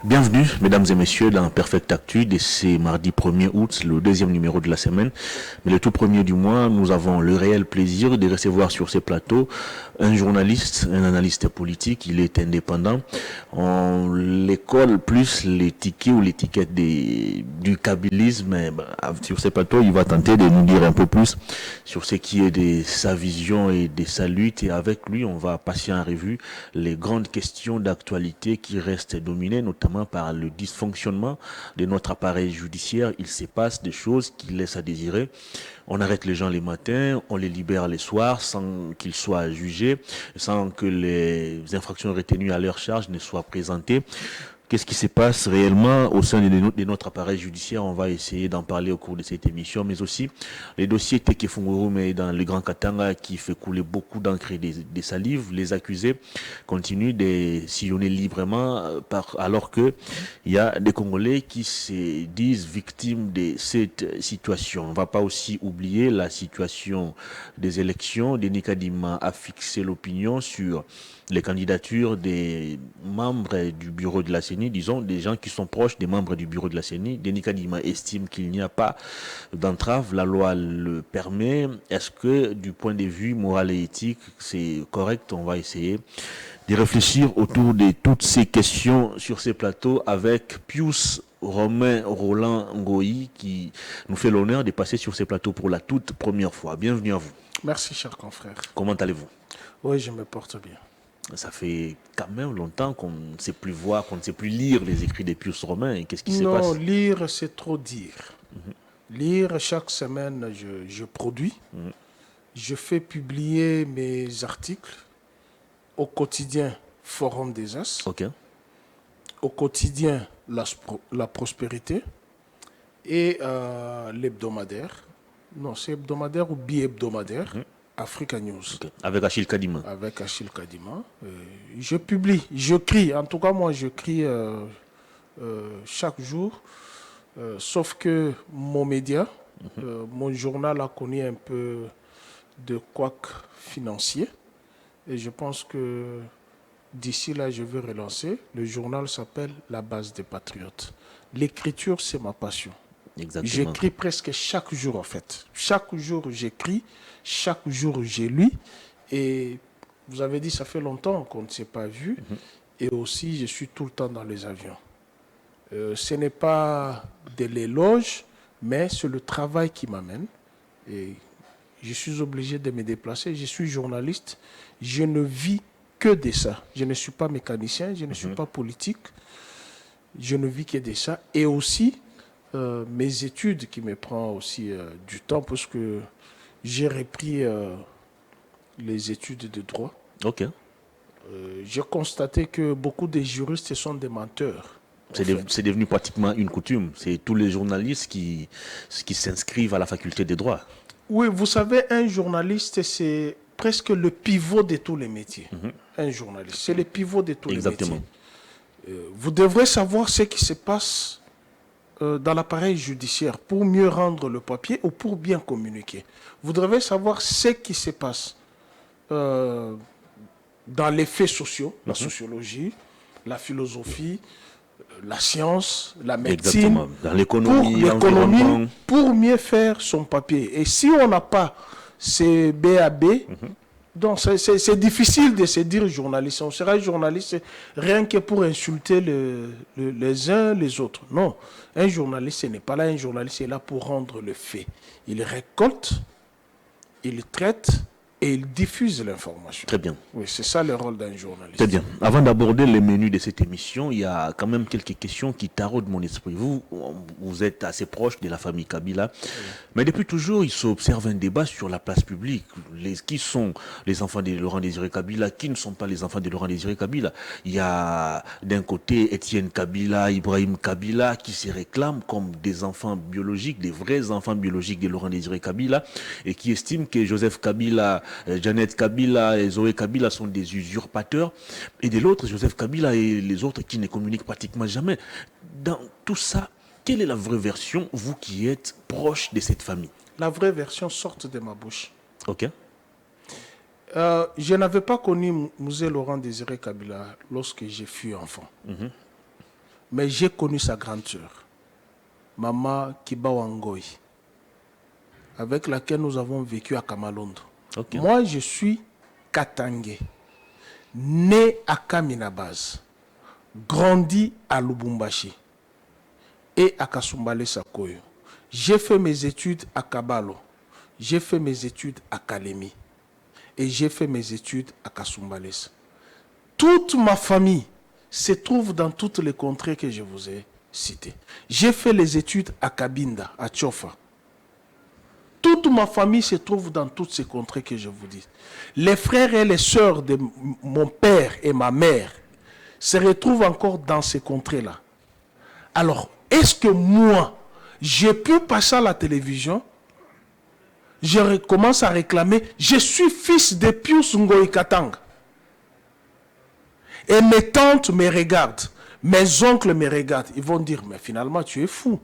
Bienvenue, mesdames et messieurs, dans Perfect Actu de ce mardi 1er août, le deuxième numéro de la semaine. Mais le tout premier du mois, nous avons le réel plaisir de recevoir sur ces plateaux un journaliste, un analyste politique. Il est indépendant. On l'école plus les tickets ou l'étiquette du kabylisme. Sur ces plateaux, il va tenter de nous dire un peu plus sur ce qui est de sa vision et de sa lutte. Et avec lui, on va passer en revue les grandes questions d'actualité qui restent dominées, notamment par le dysfonctionnement de notre appareil judiciaire. Il se passe des choses qui laissent à désirer. On arrête les gens les matins, on les libère les soirs sans qu'ils soient jugés, sans que les infractions retenues à leur charge ne soient présentées. Qu'est-ce qui se passe réellement au sein de notre appareil judiciaire? On va essayer d'en parler au cours de cette émission, mais aussi les dossiers Tekefunguru, mais dans le Grand Katanga, qui fait couler beaucoup d'encre et des salives. Les accusés continuent de sillonner librement, alors que il y a des Congolais qui se disent victimes de cette situation. On ne va pas aussi oublier la situation des élections. Denis Kadima a fixé l'opinion sur les candidatures des membres du bureau de la CENI, disons des gens qui sont proches des membres du bureau de la CENI. Denis Kadima estime qu'il n'y a pas d'entrave, la loi le permet. Est-ce que du point de vue moral et éthique, c'est correct? On va essayer de réfléchir autour de toutes ces questions sur ces plateaux avec Pius Romain Roland Ngoï qui nous fait l'honneur de passer sur ces plateaux pour la toute première fois. Bienvenue à vous. Merci, cher confrère. Comment allez-vous? Oui, je me porte bien. Ça fait quand même longtemps qu'on ne sait plus voir, qu'on ne sait plus lire les écrits des Pius Romain. Qu'est-ce qui se passe? Non, lire, c'est trop dire. Lire, chaque semaine, je produis. Je fais publier mes articles au quotidien Forum des As, au quotidien La Prospérité et l'hebdomadaire. Non, c'est hebdomadaire ou bi-hebdomadaire. Africa News. Avec Achille Kadima. Avec Achille Kadima. Je publie, j'écris. En tout cas, moi, j'écris chaque jour. Sauf que mon média, mon journal a connu un peu de couac financier. Et je pense que d'ici là, je vais relancer. Le journal s'appelle La Base des Patriotes. L'écriture, c'est ma passion. J'écris presque chaque jour, en fait. Chaque jour, j'écris. Chaque jour, j'ai lu. Et vous avez dit, ça fait longtemps qu'on ne s'est pas vu. Et aussi, je suis tout le temps dans les avions. Ce n'est pas de l'éloge, mais c'est le travail qui m'amène. Et je suis obligé de me déplacer. Je suis journaliste. Je ne vis que de ça. Je ne suis pas mécanicien, je ne suis pas politique. Je ne vis que de ça. Et aussi, mes études qui me prennent aussi du temps parce que j'ai repris les études de droit. J'ai constaté que beaucoup de juristes sont des menteurs. C'est devenu pratiquement une coutume. C'est tous les journalistes qui s'inscrivent à la faculté des droits. Oui, vous savez, un journaliste, c'est presque le pivot de tous les métiers. Un journaliste, c'est le pivot de tous les métiers. Vous devrez savoir ce qui se passe dans l'appareil judiciaire pour mieux rendre le papier ou pour bien communiquer. Vous devez savoir ce qui se passe dans les faits sociaux, la sociologie, la philosophie, la science, la médecine, dans l'économie, pour mieux faire son papier. Et si on n'a pas ces BAB, donc c'est difficile de se dire journaliste. On sera journaliste rien que pour insulter les uns les autres. Non, un journaliste n'est pas là. Un journaliste est là pour rendre le fait. Il récolte, il traite et il diffuse l'information. Très bien. Oui, c'est ça le rôle d'un journaliste. Très bien. Avant d'aborder le menu de cette émission, il y a quand même quelques questions qui taraudent mon esprit. Vous êtes assez proche de la famille Kabila, mais depuis toujours, il s'observe un débat sur la place publique. Qui sont les enfants de Laurent Désiré Kabila, qui ne sont pas les enfants de Laurent Désiré Kabila? Il y a d'un côté Étienne Kabila, Ibrahim Kabila, qui se réclament comme des enfants biologiques, des vrais enfants biologiques de Laurent Désiré Kabila, et qui estiment que Joseph Kabila, Janet Kabila et Zoé Kabila sont des usurpateurs, et de l'autre, Joseph Kabila et les autres qui ne communiquent pratiquement jamais. Dans tout ça, quelle est la vraie version, vous qui êtes proche de cette famille? La vraie version sort de ma bouche. Je n'avais pas connu Mzee Laurent Désiré Kabila lorsque j'ai fui enfant. Mais j'ai connu sa grande sœur, Maman Kibawangoy, avec laquelle nous avons vécu à Kamalondo. Okay. Moi, je suis Katangé, né à Kaminabaz, grandi à Lubumbashi et à Kasumbale Sakoyo. J'ai fait mes études à Kabalo, j'ai fait mes études à Kalemi et j'ai fait mes études à Kasumbales. Toute ma famille se trouve dans toutes les contrées que je vous ai citées. J'ai fait les études à Kabinda, à Tchofa. Toute ma famille se trouve dans toutes ces contrées que je vous dis. Les frères et les sœurs de mon père et ma mère se retrouvent encore dans ces contrées-là. Alors, est-ce que moi, j'ai pu passer à la télévision? Je commence à réclamer, je suis fils de Pius Ngoï Katanga. Et mes tantes me regardent, mes oncles me regardent. Ils vont dire, mais finalement, tu es fou.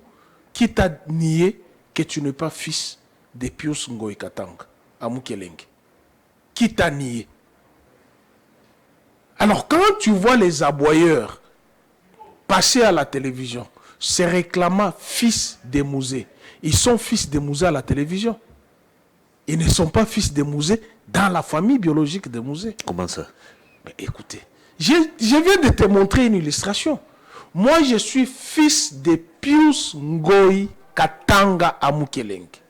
Qui t'a nié que tu n'es pas fils de Pius Ngoï Katanga à Mukelenge? Qui t'a nié? Alors, quand tu vois les aboyeurs passer à la télévision, se réclamant fils de Mouzé, ils sont fils de Mouzé à la télévision. Ils ne sont pas fils de Mouzé dans la famille biologique de Mouzé. Comment ça? Mais écoutez, je viens de te montrer une illustration. Moi, je suis fils de Pius Ngoï Katanga à Mukelenge.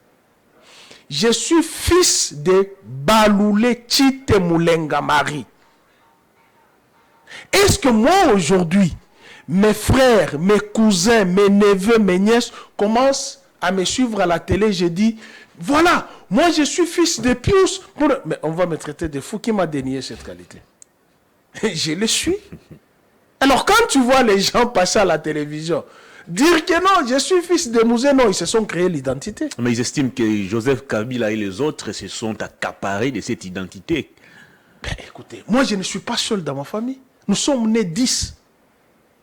Je suis fils de Baloulé Tite Moulenga Marie. Est-ce que moi, aujourd'hui, mes frères, mes cousins, mes neveux, mes nièces commencent à me suivre à la télé? Je dis, voilà, moi je suis fils de Pius. Mais on va me traiter de fou. Qui m'a dénié cette qualité? Je le suis. Alors quand tu vois les gens passer à la télévision, dire que non, je suis fils de Mouzé, non, ils se sont créés l'identité. Mais ils estiment que Joseph Kabila et les autres se sont accaparés de cette identité. Ben, écoutez, moi je ne suis pas seul dans ma famille. Nous sommes nés 10.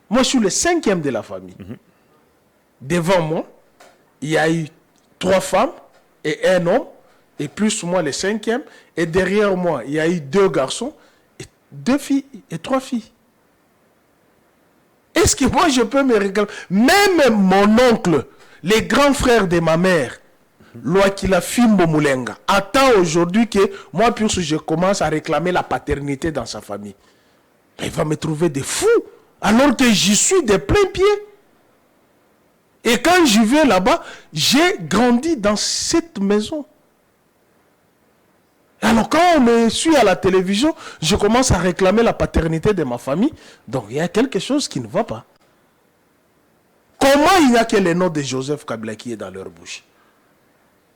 Moi je suis le 5e de la famille. Devant moi, il y a eu 3 femmes et 1 homme, et plus moi le 5e. Et derrière moi, il y a eu 2 garçons, et 2 filles et 3 filles. Est-ce que moi je peux me réclamer? Même mon oncle, les grands frères de ma mère, Loakila Fimbo Moulenga, attend aujourd'hui que moi, puisque je commence à réclamer la paternité dans sa famille. Il va me trouver des fous, alors que j'y suis de plein pied. Et quand je vais là-bas, j'ai grandi dans cette maison. Alors quand on me suit à la télévision, je commence à réclamer la paternité de ma famille. Donc il y a quelque chose qui ne va pas. Comment il n'y a que le nom de Joseph Kabila qui est dans leur bouche?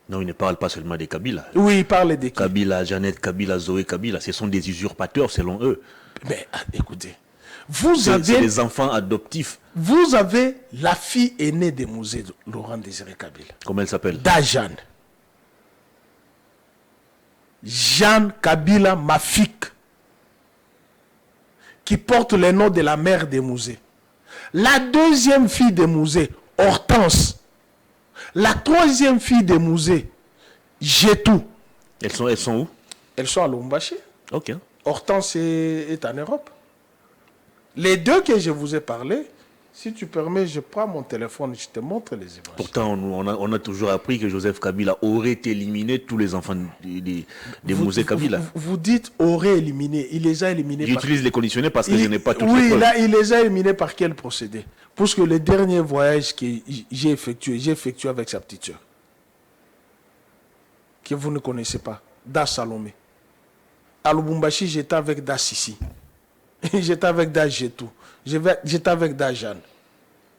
Non, ils ne parlent pas seulement des Kabila. Oui, ils parlent de qui? Kabila, Jeannette Kabila, Zoé Kabila, ce sont des usurpateurs selon eux. Mais écoutez, c'est des enfants adoptifs. Vous avez la fille aînée de Mouzé, Laurent Désiré Kabila. Comment elle s'appelle? Dajan. Jeanne Kabila Mafik, qui porte le nom de la mère de Mouzé. La 2e fille de Mouzé, Hortense. La 3e fille de Mouzé, Jetou. Elles sont où? Elles sont à Lubumbashi. Ok. Hortense est en Europe. Les 2 que je vous ai parlé, si tu permets, je prends mon téléphone, je te montre les images. Pourtant, on a toujours appris que Joseph Kabila aurait éliminé tous les enfants de Mouzé Kabila. Vous dites aurait éliminé, il les a éliminés. J'utilise les conditionnels parce que je n'ai pas toutes les preuves. Oui, là, il les a éliminés par quel procédé? Parce que le dernier voyage que j'ai effectué avec sa petite soeur, que vous ne connaissez pas, Da Salomé. À Lubumbashi, j'étais avec Da Sissi. J'étais avec Da Jetou. J'étais avec Da Jeanne.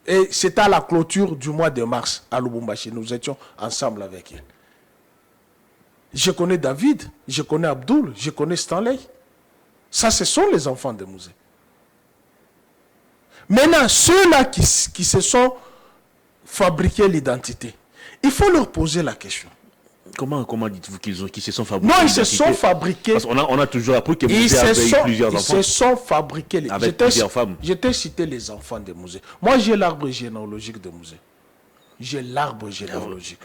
Et c'était à la clôture du mois de mars à Lubumbashi. Nous étions ensemble avec elle. Je connais David, je connais Abdoul, je connais Stanley. Ça, ce sont les enfants de Mouzé. Maintenant, ceux-là qui se sont fabriqués l'identité, il faut leur poser la question. Comment dites-vous qu'ils se sont fabriqués? Non, ils se sont fabriqués. Parce qu'on a toujours appris que Mouzé avait eu plusieurs enfants. Ils se sont fabriqués. Avec plusieurs femmes. Je t'ai cité les enfants de Mouzé. Moi, j'ai l'arbre généalogique de Mouzé. J'ai l'arbre généalogique.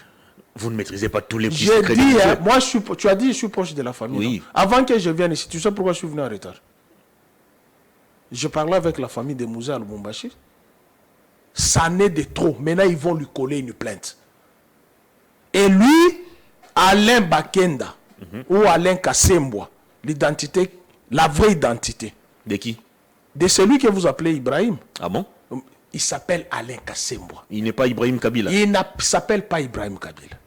Vous ne maîtrisez pas tous les petits J'ai secrets dit, de moi, tu as dit, je suis proche de la famille. Oui. Non? Avant que je vienne ici, tu sais pourquoi je suis venu en retard? Je parlais avec la famille de Mouzé à Lubumbashi. ça n'est de trop. Maintenant, ils vont lui coller une plainte. Et lui, Alain Bakenda, ou Alain Kassembwa, l'identité, la vraie identité. De qui? De celui que vous appelez Ibrahim. Ah bon? Il s'appelle Alain Kassembwa. Il n'est pas Ibrahim Kabila. Il ne s'appelle pas Ibrahim Kabila.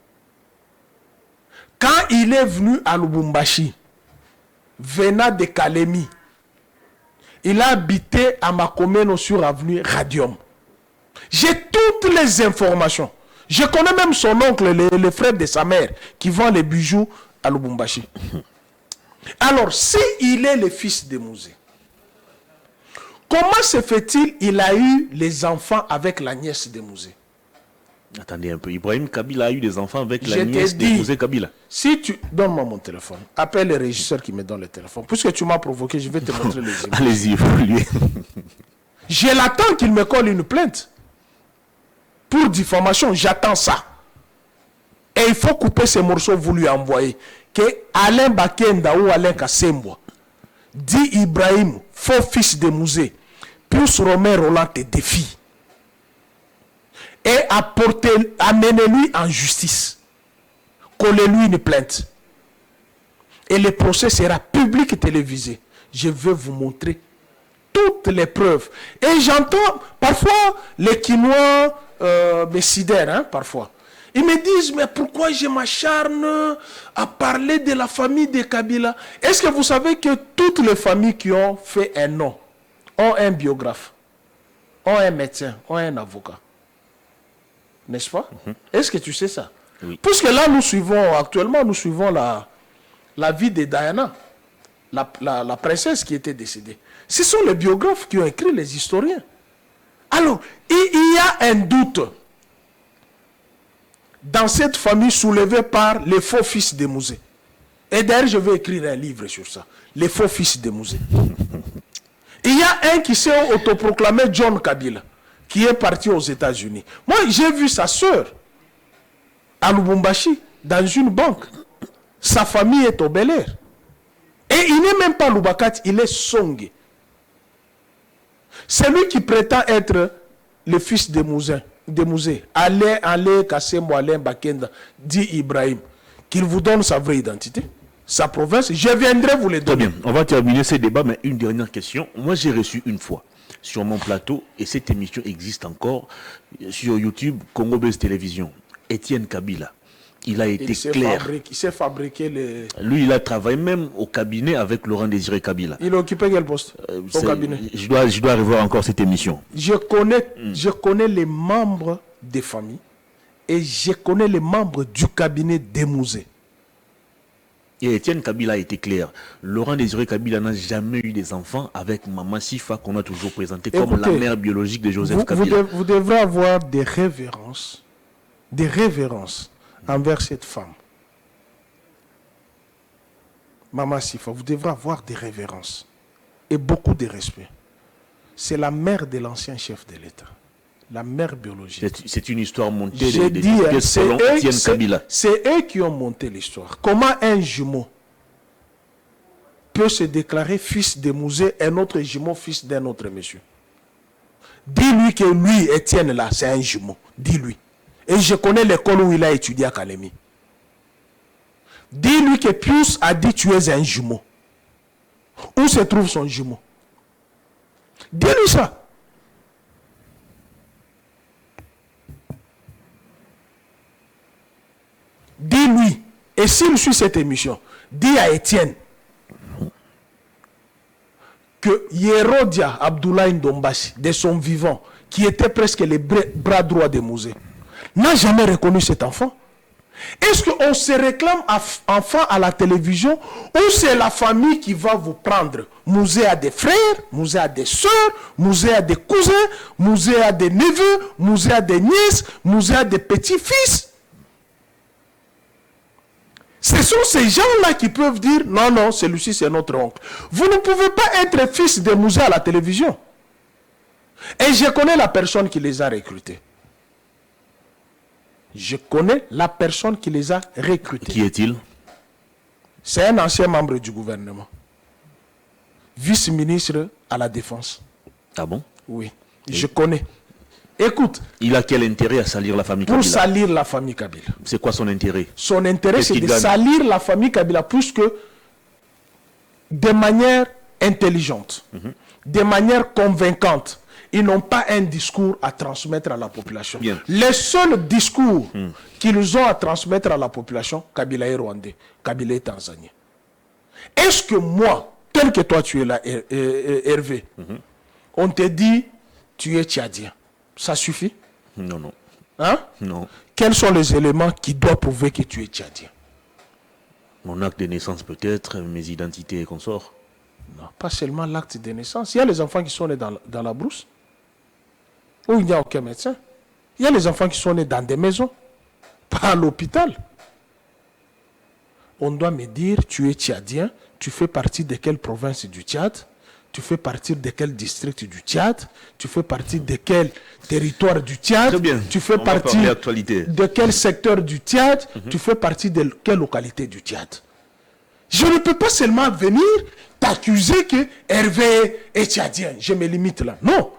Quand il est venu à Lubumbashi, venant de Kalemi, il a habité à Makomeno sur avenue Radium. J'ai toutes les informations. Je connais même son oncle, le frère de sa mère, qui vend les bijoux à Lubumbashi. Alors, si il est le fils de Mouzé, comment se fait-il qu'il a eu les enfants avec la nièce de Mouzé? Attendez un peu. Ibrahim Kabila a eu des enfants avec Je la t'ai nièce de dit, Mouzé Kabila. Si tu... Donne-moi mon téléphone. Appelle le régisseur qui me donne le téléphone. Puisque tu m'as provoqué, je vais te montrer les images. Allez-y, lui. Je l'attends qu'il me colle une plainte. Pour diffamation, j'attends ça. Et il faut couper ces morceaux, vous lui envoyez. Que Alain Bakenda ou Alain Kassembwa dit Ibrahim, faux fils de Mouzé, plus Romain Roland te défie. Et amenez-lui en justice. Collez-lui une plainte. Et le procès sera public et télévisé. Je vais vous montrer toutes les preuves. Et j'entends parfois les Quinois me sidèrent, hein, parfois. Ils me disent, mais pourquoi je m'acharne à parler de la famille de Kabila? Est-ce que vous savez que toutes les familles qui ont fait un nom ont un biographe, ont un médecin, ont un avocat? N'est-ce pas? Est-ce que tu sais ça? Oui. Puisque là, nous suivons la vie de Diana, la princesse qui était décédée. Ce sont les biographes qui ont écrit, les historiens. Alors, il y a un doute dans cette famille soulevée par les faux fils de Mouzé. Et d'ailleurs, je vais écrire un livre sur ça. Les faux fils de Mouzé. Il y a un qui s'est autoproclamé John Kabila, qui est parti aux États-Unis. Moi, j'ai vu sa sœur à Lubumbashi, dans une banque. Sa famille est au Bel Air. Et il n'est même pas Lubakati, il est Songé. Celui qui prétend être le fils de Mouzé, Alain Kassembwa, Alain Bakenda, dit Ibrahim, qu'il vous donne sa vraie identité, sa province, je viendrai vous les donner. Très bien, on va terminer ce débat, mais une dernière question. Moi, j'ai reçu une fois sur mon plateau, et cette émission existe encore, sur YouTube, Congo Buzz Télévision, Étienne Kabila. Il a été clair. Il s'est fabriqué les... Lui, il a travaillé même au cabinet avec Laurent Désiré Kabila. Il a occupé quel poste au cabinet? Je dois revoir encore cette émission. Je connais les membres des familles et je connais les membres du cabinet des Mouzé. Et Étienne Kabila a été clair. Laurent Désiré Kabila n'a jamais eu des enfants avec Maman Sifa, qu'on a toujours présenté comme la mère biologique de Joseph Kabila. Vous devrez avoir des révérences envers cette femme. Maman Sifa, vous devrez avoir des révérences et beaucoup de respect. C'est la mère de l'ancien chef de l'État, la mère biologique. C'est une histoire montée J'ai de dit, selon Étienne Kabila. C'est eux qui ont monté l'histoire. Comment un jumeau peut se déclarer fils de Mouzé, un autre jumeau fils d'un autre monsieur? Dis-lui que lui, Étienne, là, c'est un jumeau. Dis-lui. Et je connais l'école où il a étudié à Kalemi. Dis-lui que Pius a dit tu es un jumeau. Où se trouve son jumeau? Dis-lui ça. Dis-lui. Et s'il suit cette émission, dis à Étienne que Hérodia Abdoulaye Ndombashi, de son vivant, qui était presque le bras droit de Mouzé, n'a jamais reconnu cet enfant. Est-ce qu'on se réclame enfant à la télévision ou c'est la famille qui va vous prendre? Mouzé a des frères, Mouzé a des soeurs, Mouzé a des cousins, Mouzé a des neveux, Mouzé a des nièces, Mouzé a des petits-fils. Ce sont ces gens-là qui peuvent dire non, non, celui-ci c'est notre oncle. Vous ne pouvez pas être fils de Mouzé à la télévision. Et je connais la personne qui les a recrutés. Je connais la personne qui les a recrutés. Qui est-il? C'est un ancien membre du gouvernement. Vice-ministre à la Défense. Ah bon? Oui, je connais. Écoute. Il a quel intérêt à salir la famille Kabila? Pour salir la famille Kabila. C'est quoi son intérêt? Son intérêt, c'est de salir la famille Kabila, puisque de manière intelligente, de manière convaincante, ils n'ont pas un discours à transmettre à la population. Bien. Les seuls discours qu'ils ont à transmettre à la population, Kabila est rwandais, Kabila est tanzanien. Est-ce que moi, tel que toi tu es là, Hervé, on te dit, tu es tchadien, ça suffit? Non, non. Hein? Non. Quels sont les éléments qui doivent prouver que tu es tchadien? Mon acte de naissance peut-être, mes identités et consorts. Non, pas seulement l'acte de naissance. Il y a les enfants qui sont nés dans la brousse, où il n'y a aucun médecin. Il y a les enfants qui sont nés dans des maisons, pas à l'hôpital. On doit me dire, tu es tchadien, tu fais partie de quelle province du Tchad? Tu fais partie de quel district du Tchad? Tu fais partie de quel territoire du Tchad? Très bien. Tu fais partie de quel secteur du Tchad? Tu fais partie de quelle localité du Tchad? Je ne peux pas seulement venir t'accuser que Hervé est tchadien. Je me limite là. Non.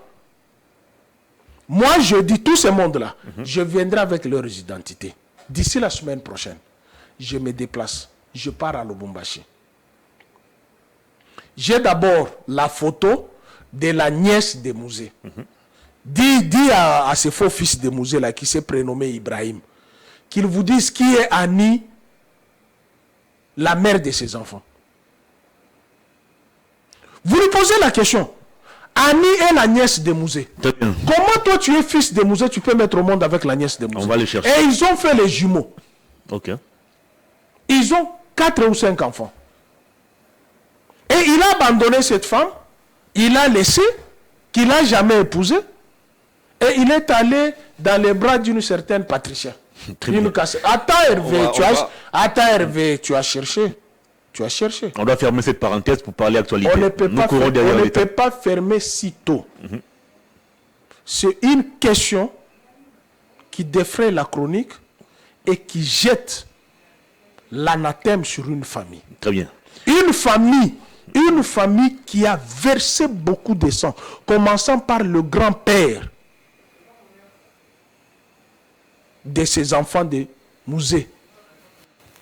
Moi, je dis tout ce monde-là. Je viendrai avec leurs identités. D'ici la semaine prochaine, je me déplace. Je pars à Lubumbashi. J'ai d'abord la photo de la nièce de Mouzé. Dis à ce faux fils de Mouzé là qui s'est prénommé Ibrahim, qu'il vous dise qui est Annie, la mère de ses enfants. Vous lui posez la question. Annie est la nièce de Mouzé. Comment toi tu es fils de Mouzé, tu peux mettre au monde avec la nièce de Mouzé? On va les chercher. Et ils ont fait les jumeaux. Ok. Ils ont 4 ou 5 enfants. Et il a abandonné cette femme, il a laissé, qu'il n'a jamais épousée, et il est allé dans les bras d'une certaine Patricia. Attends Hervé, tu as cherché. Tu as cherché. On doit fermer cette parenthèse pour parler actualité. On ne peut pas fermer si tôt. C'est une question qui défraie la chronique et qui jette l'anathème sur une famille. Très bien. Une famille qui a versé beaucoup de sang, commençant par le grand-père de ses enfants de Mouzé.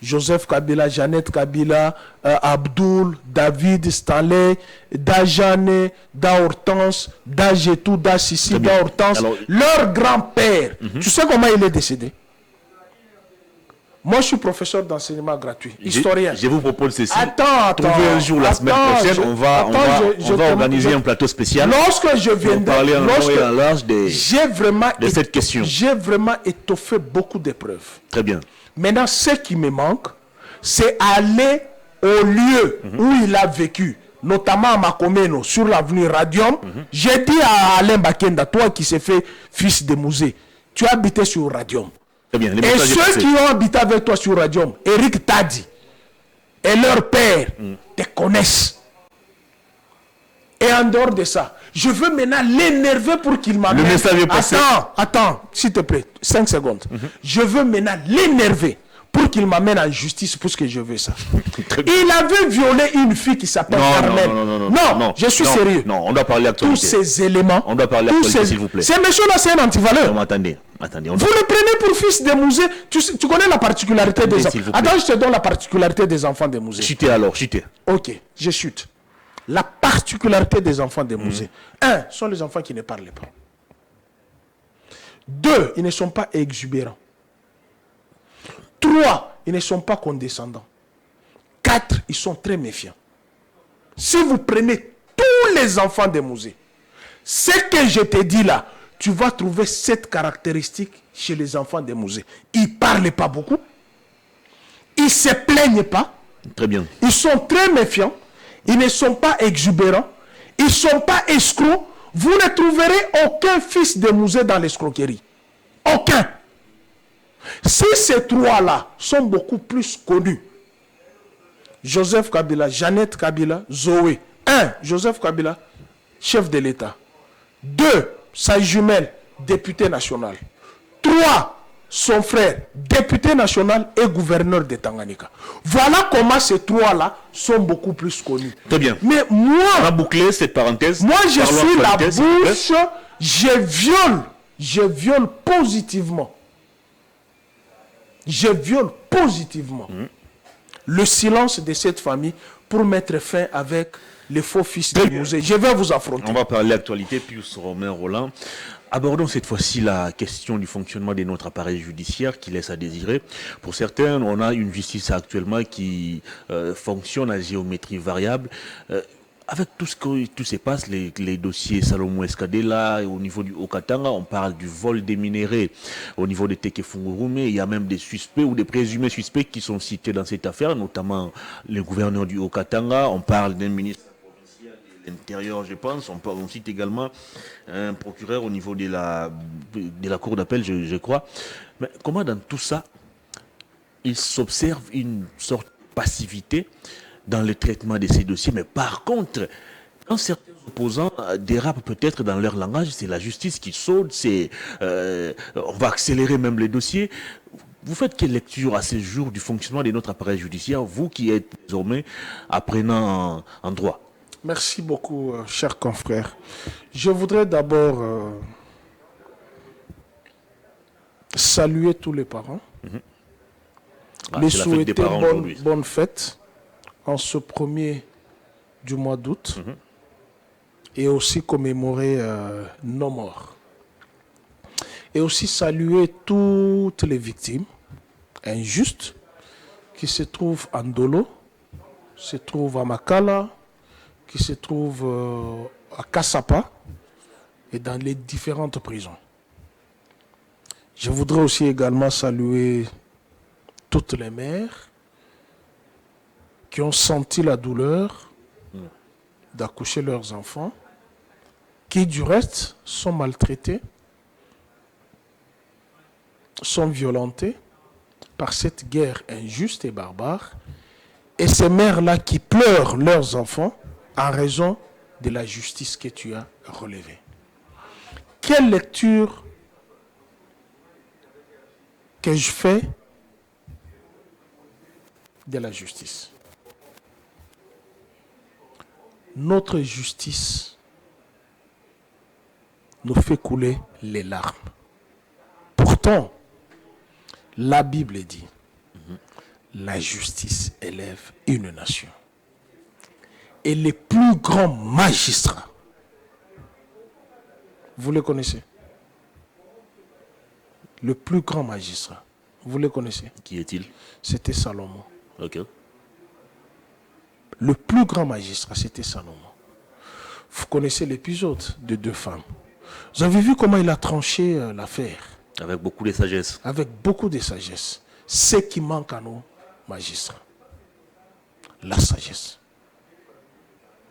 Joseph Kabila, Jeannette Kabila, Abdoul, David, Stanley, Dajane, Hortense, Dajetou, Sissi, Hortense, leur grand-père. Tu sais comment il est décédé? Moi, je suis professeur d'enseignement gratuit, historien. Je vous propose ceci. Attends. Trouver un jour la semaine prochaine, on va organiser un plateau spécial. Lorsque je viendrai, parler en long et en large de cette question. J'ai vraiment étoffé beaucoup d'épreuves. Très bien. Maintenant, ce qui me manque, c'est aller au lieu où il a vécu, notamment à Makomeno, sur l'avenue Radium. J'ai dit à Alain Bakenda, toi qui s'est fait fils de Mouzé, tu habitais sur Radium. Bien, et ceux qui ont habité avec toi sur Radium, Eric Tadi et leur père, te connaissent. Et en dehors de ça, je veux maintenant l'énerver pour qu'il m'amène. Le message est passé. Attends, s'il te plaît, 5 secondes. Je veux maintenant l'énerver pour qu'il m'amène en justice pour ce que je veux ça. Il avait violé une fille qui s'appelle Carmel. Non, je suis sérieux. Non, on doit parler actualité. Tous ces éléments. On doit parler actualité, s'il vous plaît. Ces messieurs-là, c'est un antivaleur. Non, attendez. Vous le prenez pour fils de Mouzé. Tu connais la particularité des enfants. Attends, je te donne la particularité des enfants de Mouzé. Chutez alors, chutez. Ok, je chute. La particularité des enfants de Mouzé. 1, sont les enfants qui ne parlent pas. 2, ils ne sont pas exubérants. 3, ils ne sont pas condescendants. 4, ils sont très méfiants. Si vous prenez tous les enfants de Mouzé, ce que je te dis là, tu vas trouver cette caractéristique chez les enfants de Mouzé. Ils ne parlent pas beaucoup. Ils ne se plaignent pas. Très bien. Ils sont très méfiants. Ils ne sont pas exubérants. Ils ne sont pas escrocs. Vous ne trouverez aucun fils de Mouzé dans l'escroquerie. Aucun. Si ces trois-là sont beaucoup plus connus, Joseph Kabila, Jeannette Kabila, Zoé. 1, Joseph Kabila, chef de l'État. 2, sa jumelle, député national. 3, son frère, député national et gouverneur de Tanganyika. Voilà comment ces trois-là sont beaucoup plus connus. Très bien. Mais moi, on a bouclé cette parenthèse. Moi, je suis la bouche, je viole je viole positivement le silence de cette famille pour mettre fin avec les faux fils du musée. Je vais vous affronter. On va parler actualité, Pius Romain Rolland. Abordons cette fois-ci la question du fonctionnement de notre appareil judiciaire qui laisse à désirer. Pour certains, on a une justice actuellement qui fonctionne à géométrie variable. Avec tout ce qui se passe, les dossiers Salomon Escadela, au niveau du Haut-Katanga, on parle du vol des minéraux au niveau de Tekefungurume. Il y a même des suspects ou des présumés suspects qui sont cités dans cette affaire, notamment le gouverneur du Haut-Katanga. On parle d'un ministre provincial de l'Intérieur, je pense. On cite également un procureur au niveau de la cour d'appel, je crois. Mais comment dans tout ça, il s'observe une sorte de passivité dans le traitement de ces dossiers, mais par contre, quand certains opposants dérapent peut-être dans leur langage, c'est la justice qui saute, on va accélérer même les dossiers. Vous faites quelle lecture à ce jour du fonctionnement de notre appareil judiciaire, vous qui êtes désormais apprenant en droit? Merci beaucoup, cher confrère. Je voudrais d'abord saluer tous les parents, les souhaiter bonne fête en ce 1er du mois d'août et aussi commémorer nos morts. Et aussi saluer toutes les victimes injustes qui se trouvent en Dolo, se trouvent à Makala, qui se trouvent à Kassapa et dans les différentes prisons. Je voudrais aussi également saluer toutes les mères qui ont senti la douleur d'accoucher leurs enfants, qui du reste sont maltraités, sont violentés par cette guerre injuste et barbare, et ces mères-là qui pleurent leurs enfants en raison de la justice que tu as relevée. Quelle lecture que je fais de la justice? Notre justice nous fait couler les larmes. Pourtant, la Bible dit, la justice élève une nation. Et les plus grands magistrats, vous les connaissez? Le plus grand magistrat, vous les connaissez? Qui est-il? C'était Salomon. Ok. Le plus grand magistrat, c'était Salomon. Vous connaissez l'épisode de 2 femmes. Vous avez vu comment il a tranché l'affaire? Avec beaucoup de sagesse. Avec beaucoup de sagesse. Ce qui manque à nos magistrats. La sagesse.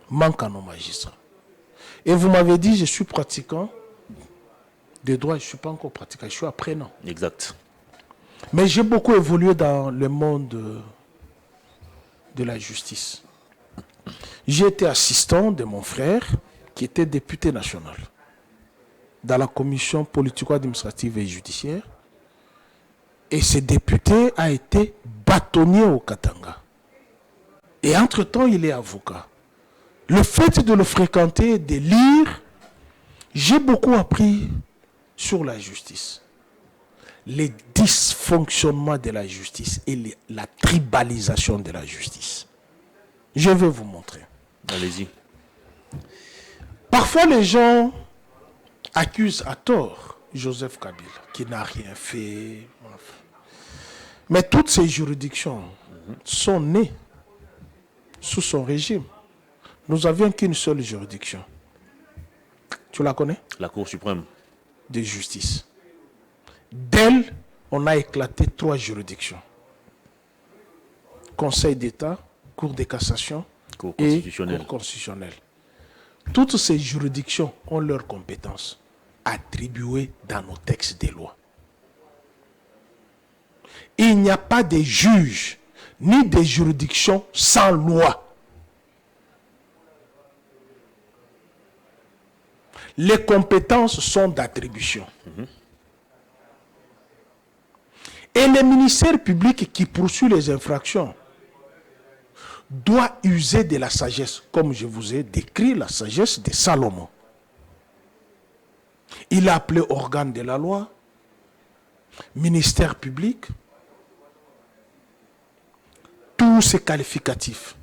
Manque à nos magistrats. Et vous m'avez dit, je suis pratiquant de droit, je ne suis pas encore pratiquant, je suis apprenant. Exact. Mais j'ai beaucoup évolué dans le monde de la justice. J'ai été assistant de mon frère qui était député national dans la commission politico-administrative et judiciaire. Et ce député a été bâtonnier au Katanga. Et entre-temps, il est avocat. Le fait de le fréquenter, de lire, j'ai beaucoup appris sur la justice. Les dysfonctionnements de la justice et la tribalisation de la justice. Je vais vous montrer. Allez-y. Parfois, les gens accusent à tort Joseph Kabila, qui n'a rien fait. Mais toutes ces juridictions sont nées sous son régime. Nous n'avions qu'une seule juridiction. Tu la connais? La Cour suprême. De justice. D'elle, on a éclaté 3 juridictions. Conseil d'État, Cour de cassation et Cour constitutionnelle. Toutes ces juridictions ont leurs compétences attribuées dans nos textes des lois. Il n'y a pas de juges ni de juridictions sans loi. Les compétences sont d'attribution. Et le ministère public qui poursuit les infractions doit user de la sagesse, comme je vous ai décrit la sagesse de Salomon. Il a appelé organe de la loi, ministère public, tous ces qualificatifs.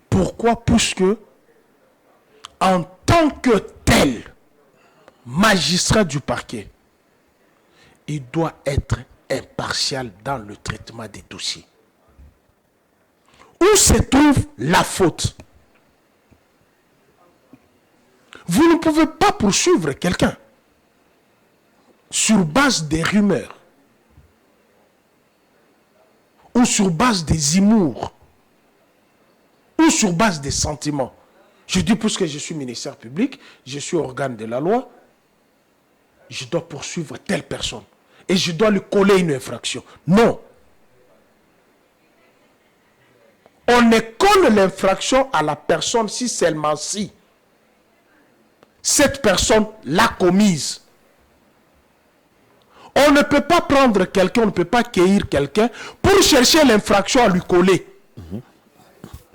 Pourquoi? Puisque en tant que tel magistrat du parquet, il doit être impartial dans le traitement des dossiers. Où se trouve la faute? Vous ne pouvez pas poursuivre quelqu'un sur base des rumeurs ou sur base des humours ou sur base des sentiments. Je dis, puisque je suis ministère public, je suis organe de la loi, je dois poursuivre telle personne et je dois lui coller une infraction. Non. On ne colle l'infraction à la personne si seulement si cette personne l'a commise. On ne peut pas prendre quelqu'un, on ne peut pas cueillir quelqu'un pour chercher l'infraction à lui coller.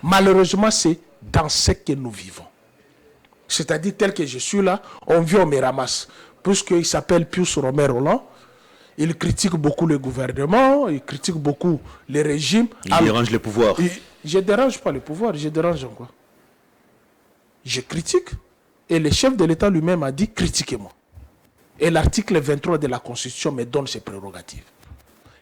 Malheureusement, c'est dans ce que nous vivons. C'est-à-dire, tel que je suis là, on vient, on me ramasse. Puisqu'il s'appelle Pius Romer Roland, il critique beaucoup le gouvernement, il critique beaucoup les régimes. Il dérange les pouvoirs. Je ne dérange pas le pouvoir, je dérange en quoi? Je critique. Et le chef de l'État lui-même a dit, critiquez-moi. Et l'article 23 de la Constitution me donne ses prérogatives.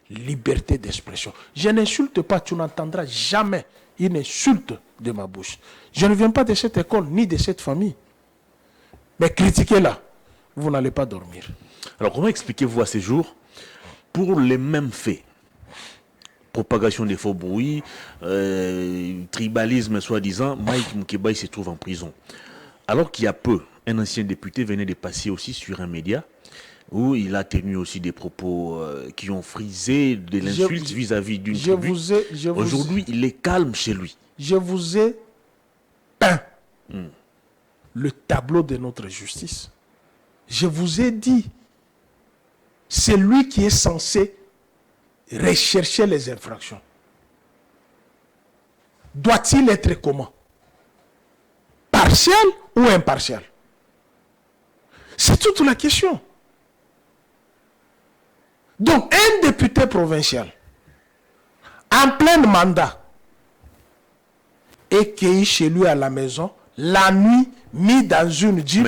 Liberté d'expression. Je n'insulte pas, tu n'entendras jamais une insulte de ma bouche. Je ne viens pas de cette école, ni de cette famille. Mais critiquez-la, vous n'allez pas dormir. Alors comment expliquez-vous à ces jours, pour les mêmes faits, propagation des faux bruits, tribalisme soi-disant, Mike Moukébaï se trouve en prison. Alors qu'il y a peu, un ancien député venait de passer aussi sur un média où il a tenu aussi des propos qui ont frisé de l'insulte vis-à-vis d'une tribu. Aujourd'hui, il est calme chez lui. Je vous ai peint le tableau de notre justice. Je vous ai dit, c'est lui qui est censé rechercher les infractions. Doit-il être comment? Partiel ou impartial? C'est toute la question. Donc, un député provincial, en plein mandat, est cueilli chez lui à la maison, la nuit, mis dans une jeep,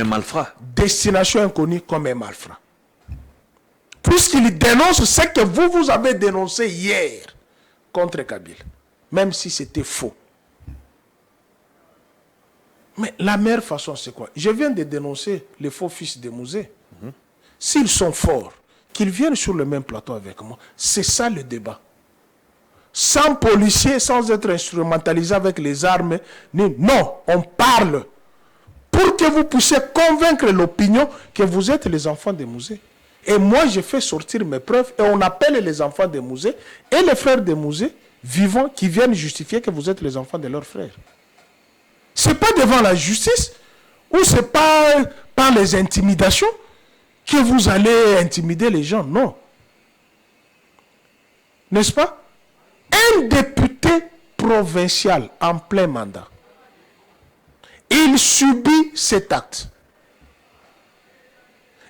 destination inconnue comme un malfrat. Puisqu'il dénonce ce que vous avez dénoncé hier contre Kabila, même si c'était faux. Mais la meilleure façon, c'est quoi? Je viens de dénoncer les faux fils de Mouzé. S'ils sont forts, qu'ils viennent sur le même plateau avec moi. C'est ça le débat. Sans policiers, sans être instrumentalisé avec les armes. Non, on parle pour que vous puissiez convaincre l'opinion que vous êtes les enfants de Mouzé. Et moi, je fais sortir mes preuves et on appelle les enfants de Mouzé et les frères de Mouzé vivants qui viennent justifier que vous êtes les enfants de leurs frères. Ce n'est pas devant la justice ou ce n'est pas par les intimidations que vous allez intimider les gens. Non. N'est-ce pas? Un député provincial en plein mandat, il subit cet acte.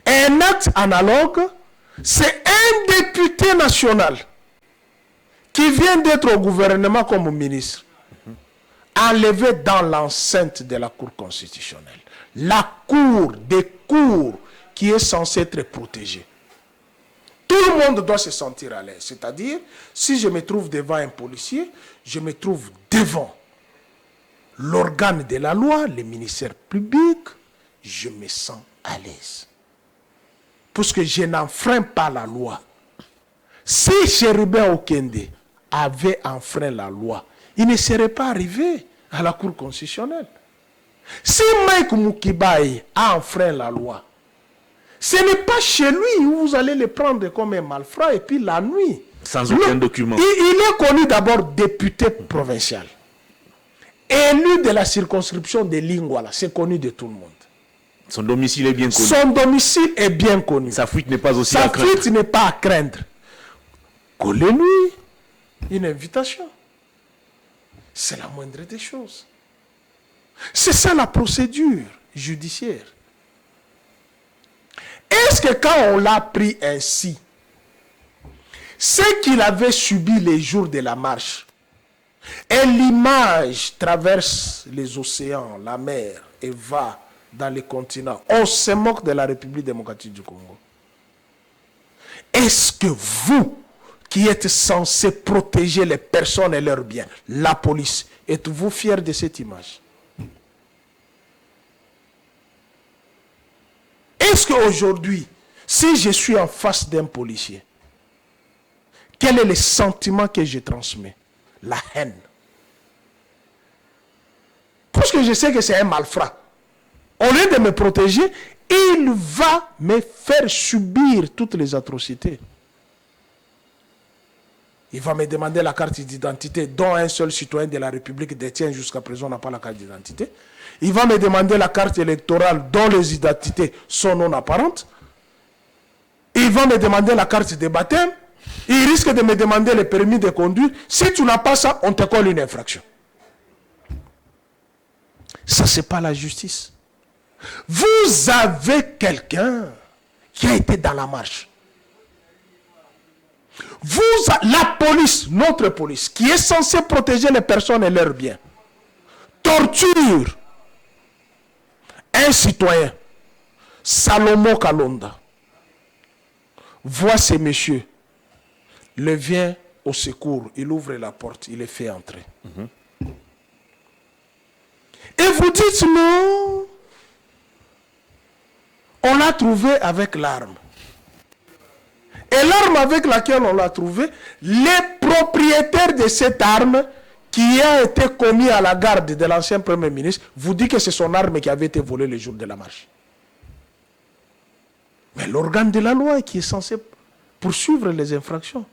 Un acte analogue, c'est un député national qui vient d'être au gouvernement comme ministre, enlevé dans l'enceinte de la Cour constitutionnelle. La Cour des cours qui est censée être protégée. Tout le monde doit se sentir à l'aise. C'est-à-dire, si je me trouve devant un policier, je me trouve devant l'organe de la loi, le ministère public, je me sens à l'aise. Parce que je n'enfreins pas la loi. Si Chérubin Okende avait enfreint la loi, il ne serait pas arrivé à la Cour constitutionnelle. Si Mike Moukébaï a enfreint la loi, ce n'est pas chez lui où vous allez le prendre comme un malfrat et puis la nuit. Sans aucun document. Il est connu d'abord député provincial. Élu de la circonscription de Lingouala, c'est connu de tout le monde. Son domicile est bien connu. Son domicile est bien connu. Sa fuite n'est pas aussi à craindre. Sa fuite n'est pas à craindre. Collez-lui une invitation. C'est la moindre des choses. C'est ça la procédure. judiciaire. Est-ce que quand on l'a pris ainsi, ce qu'il avait subi les jours de la marche, et l'image traverse les océans, la mer, et va dans les continents, on se moque de la République démocratique du Congo. Est-ce que vous, qui êtes censé protéger les personnes et leurs biens, la police, êtes-vous fiers de cette image? Est-ce qu'aujourd'hui, si je suis en face d'un policier, quel est le sentiment que je transmets? La haine. Puisque je sais que c'est un malfrat. Au lieu de me protéger, il va me faire subir toutes les atrocités. Il va me demander la carte d'identité dont un seul citoyen de la République détient jusqu'à présent n'a pas la carte d'identité. Il va me demander la carte électorale dont les identités sont non apparentes. Il va me demander la carte de baptême. Il risque de me demander le permis de conduire. Si tu n'as pas ça, on te colle une infraction. Ça, ce n'est pas la justice. Vous avez quelqu'un qui a été dans la marche. La police, notre police, qui est censée protéger les personnes et leurs biens, torture un citoyen, Salomon Kalonda, voit ces messieurs, le vient au secours, il ouvre la porte, il les fait entrer. Et vous dites non, on l'a trouvé avec l'arme. Et l'arme avec laquelle on l'a trouvé, les propriétaires de cette arme qui a été commis à la garde de l'ancien Premier ministre, vous dit que c'est son arme qui avait été volée le jour de la marche. Mais l'organe de la loi qui est censé poursuivre les infractions.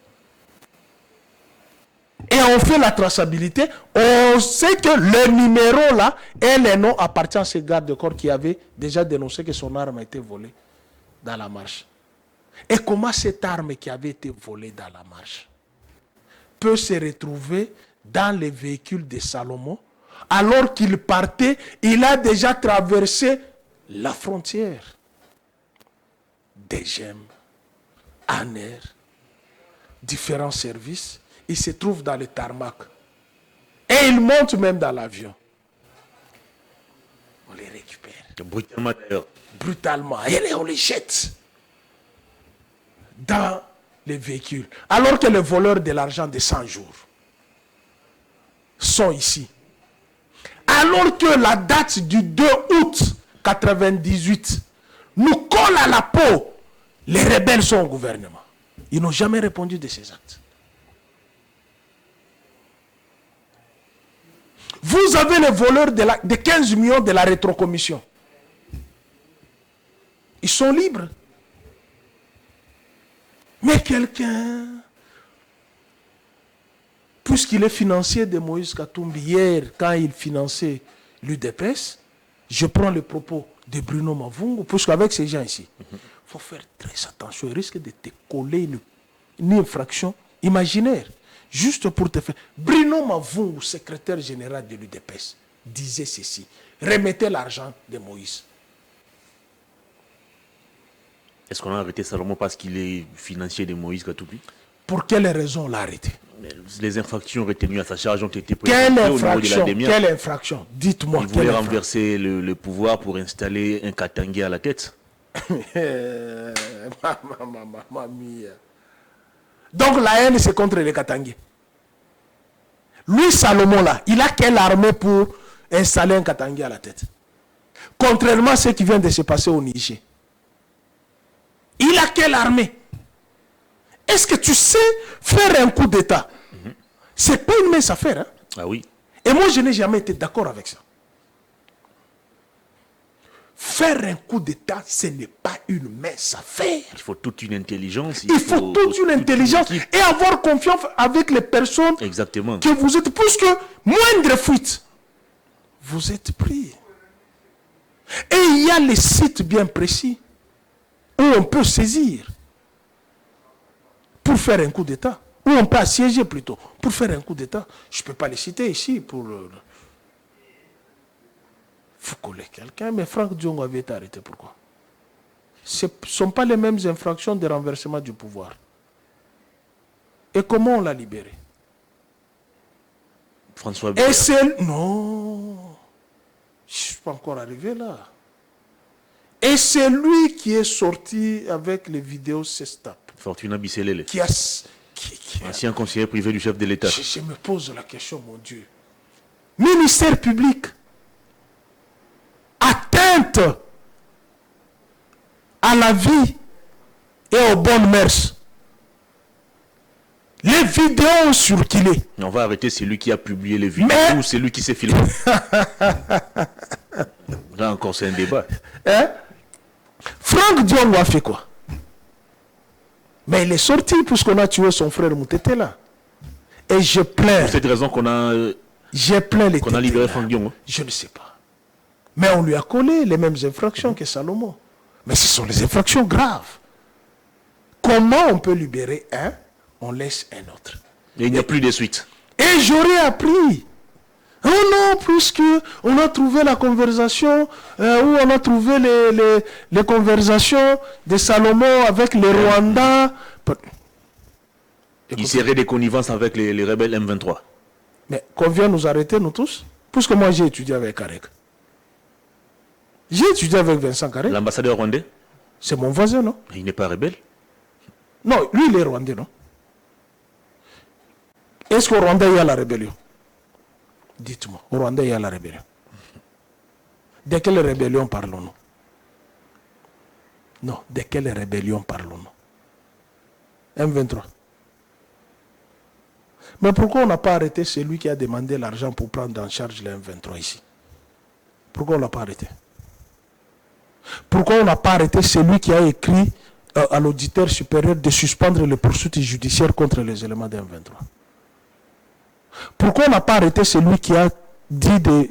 Et on fait la traçabilité, on sait que le numéro là et les noms appartiennent à ce garde-corps qui avait déjà dénoncé que son arme a été volée dans la marche. Et comment cette arme qui avait été volée dans la marche peut se retrouver dans les véhicules de Salomon alors qu'il partait, il a déjà traversé la frontière. DGM, ANER, différents services, il se trouve dans le tarmac. Et il monte même dans l'avion. On les récupère. Brutalement d'ailleurs. Brutalement. Et on les jette dans les véhicules. Alors que les voleurs de l'argent de 100 jours sont ici. Alors que la date du 2 août 1998 nous colle à la peau, les rebelles sont au gouvernement. Ils n'ont jamais répondu de ces actes. Vous avez les voleurs de 15 millions de la rétrocommission. Ils sont libres. Mais quelqu'un, puisqu'il est financier de Moïse Katumbi, hier, quand il finançait l'UDPS, je prends le propos de Bruno Mavungu, puisqu'avec ces gens ici, il faut faire très attention. Il risque de te coller une infraction imaginaire, juste pour te faire. Bruno Mavungu, secrétaire général de l'UDPS, disait ceci: remettez l'argent de Moïse. Est-ce qu'on a arrêté Salomon parce qu'il est financier de Moïse Katumbi? Pour quelle raison on l'a arrêté? Les infractions retenues à sa charge ont été présentées au niveau de la DEMIA. Quelle infraction? Dites-moi. Il voulait renverser le pouvoir pour installer un Katangé à la tête. Donc la haine, c'est contre les Katangé. Lui, Salomon, là, il a quelle armée pour installer un Katangé à la tête? Contrairement à ce qui vient de se passer au Niger. Il a quelle armée? Est-ce que tu sais faire un coup d'État? C'est pas une mince affaire. Hein? Ah oui. Et moi, je n'ai jamais été d'accord avec ça. Faire un coup d'État, ce n'est pas une mince affaire. Il faut toute une intelligence. Il faut toute une intelligence et avoir confiance avec les personnes. Exactement. Que vous êtes, puisque moindre fuite, vous êtes pris. Et il y a les sites bien précis où on peut saisir pour faire un coup d'État, où on peut assiéger plutôt pour faire un coup d'État. Je ne peux pas les citer ici pour Vous collez quelqu'un, mais Franck Diongo avait été arrêté. Pourquoi? Ce ne sont pas les mêmes infractions de renversement du pouvoir. Et comment on l'a libéré? François Biya. Et c'est... Non. Je ne suis pas encore arrivé là. Et c'est lui qui est sorti avec les vidéos Sestap. Fortuna Bisselele. Qui a... Ancien conseiller privé du chef de l'État. Je me pose la question, mon Dieu. Ministère public. Atteinte à la vie et aux bonnes mœurs. Les vidéos ont circulé. On va arrêter celui qui a publié les vidéos ou celui qui s'est filmé. Là encore, c'est un débat. Hein? Franck Diongo a fait quoi? Mais il est sorti puisqu'on a tué son frère Moutete là. Et je plains. Pour cette raison qu'on a, qu'on a libéré Franck Diongo. Je ne sais pas. Mais on lui a collé les mêmes infractions que Salomon. Mais ce sont les infractions graves. Comment on peut libérer un, on laisse un autre? Et il n'y a plus de suite. Et j'aurais appris. Oh non, puisque on a trouvé la conversation, où on a trouvé les conversations de Salomon avec les Rwandais. Il serait des connivences avec les rebelles M23. Mais qu'on vient nous arrêter, nous tous? Puisque moi j'ai étudié avec Karek. J'ai étudié avec Vincent Karek. L'ambassadeur rwandais? C'est mon voisin, non? Il n'est pas rebelle? Non, lui il est rwandais, non? Est-ce qu'au Rwanda il y a la rébellion? Dites-moi, au Rwanda il y a la rébellion. De quelle rébellion parlons-nous? Non, de quelle rébellion parlons-nous? M23. Mais pourquoi on n'a pas arrêté celui qui a demandé l'argent pour prendre en charge les M23 ici? Pourquoi on ne l'a pas arrêté? Pourquoi on n'a pas arrêté celui qui a écrit à l'auditeur supérieur de suspendre les poursuites judiciaires contre les éléments des M23? Pourquoi on n'a pas arrêté celui qui a dit de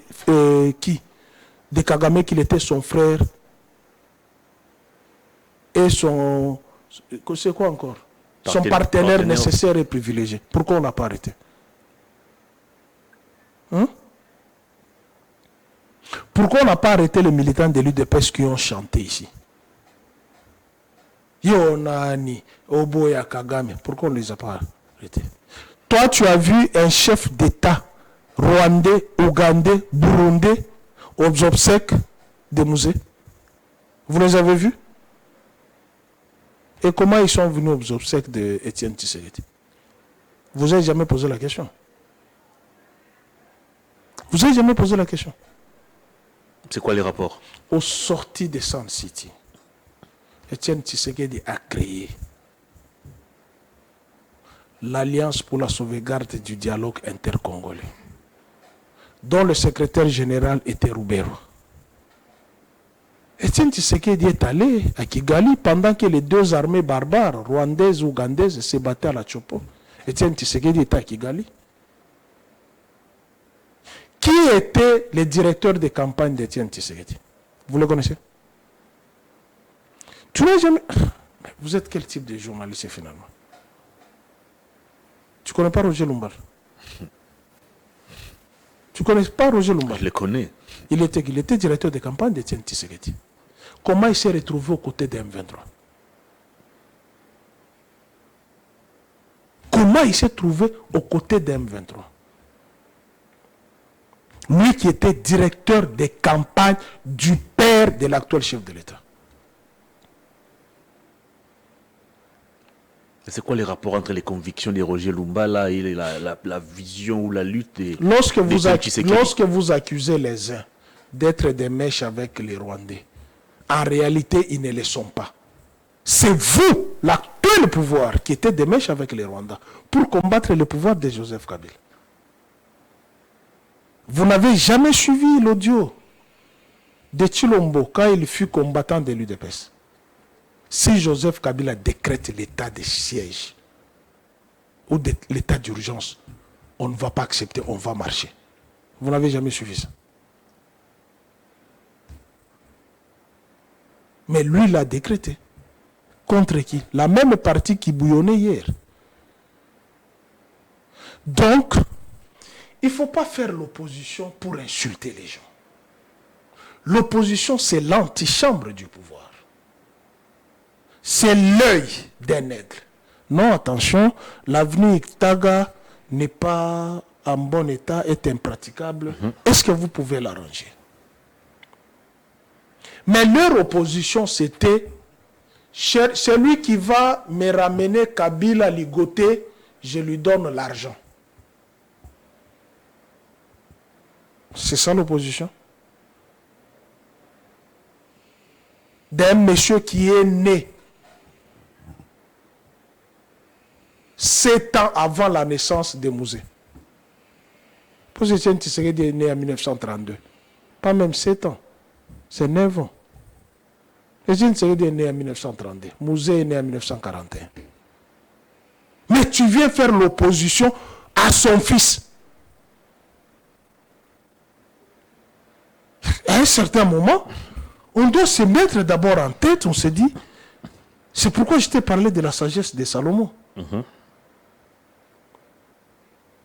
Kagame qu'il était son frère et son... C'est quoi encore? Son partenaire nécessaire et privilégié. Pourquoi on n'a pas arrêté? Hein? Pourquoi on n'a pas arrêté les militants de l'UDPS qui ont chanté ici? Yonani, Oboya Kagame. Pourquoi on ne les a pas arrêtés? Toi, tu as vu un chef d'État rwandais, ougandais, burundais aux obsèques des musées? Vous les avez vus? Et comment ils sont venus aux obsèques d'Étienne Tshisekedi? Vous n'avez jamais posé la question? Vous n'avez jamais posé la question? C'est quoi les rapports? Aux sorties de Sun City, Étienne Tshisekedi a créé l'Alliance pour la sauvegarde du dialogue intercongolais, dont le secrétaire général était Roubero. Étienne Tshisekedi est allé à Kigali pendant que les deux armées barbares, rwandaises et ougandaises, se battaient à la Chopo. Étienne Tshisekedi était à Kigali. Qui était le directeur de campagne d'Étienne Tshisekedi? Vous le connaissez? Tu n'as jamais... Vous êtes quel type de journaliste finalement? Tu ne connais pas Roger Lumbal? Tu ne connais pas Roger Lumbal? Je le connais. Il était directeur de campagne d'Étienne Tshisekedi. Comment il s'est retrouvé aux côtés de M23? Comment il s'est trouvé aux côtés de M23? Lui qui était directeur des campagnes du père de l'actuel chef de l'État. C'est quoi les rapports entre les convictions de Roger Lumbala et la vision ou la lutte des lorsque vous accusez les uns d'être des mèches avec les Rwandais, en réalité, ils ne le sont pas. C'est vous, l'actuel pouvoir, qui était des mèches avec les Rwandais pour combattre le pouvoir de Joseph Kabila. Vous n'avez jamais suivi l'audio de Chilombo quand il fut combattant de l'UDPS. Si Joseph Kabila décrète l'état de siège ou l'état d'urgence, on ne va pas accepter, on va marcher. Vous n'avez jamais suivi ça. Mais lui l'a décrété. Contre qui? La même partie qui bouillonnait hier. Donc, il ne faut pas faire l'opposition pour insulter les gens. L'opposition, c'est l'antichambre du pouvoir. C'est l'œil d'un aigle. Non, attention, l'avenue Taga n'est pas en bon état, est impraticable. Est-ce que vous pouvez l'arranger? Mais leur opposition, c'était celui qui va me ramener Kabila ligoté, je lui donne l'argent. C'est ça l'opposition. D'un monsieur qui est né 7 ans avant la naissance de Mouzé. Pour ce qui Tshisekedi est né en 1932. Pas même 7 ans. C'est 9 ans. Etienne Tshisekedi est né en 1932. Mouzé est né en 1941. Mais tu viens faire l'opposition à son fils. À un certain moment, on doit se mettre d'abord en tête, on se dit, c'est pourquoi je t'ai parlé de la sagesse de Salomon.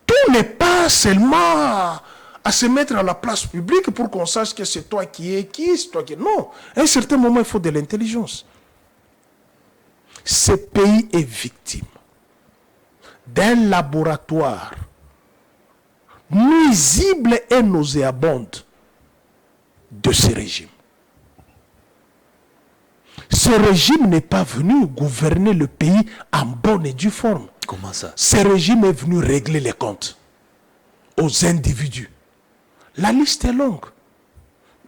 Tout n'est pas seulement à se mettre à la place publique pour qu'on sache que c'est toi qui es qui, c'est toi qui es... Non, à un certain moment, il faut de l'intelligence. Ce pays est victime d'un laboratoire nuisible et nauséabonde de ce régime. Ce régime n'est pas venu gouverner le pays en bonne et due forme. Comment ça? Ce régime est venu régler les comptes aux individus. La liste est longue.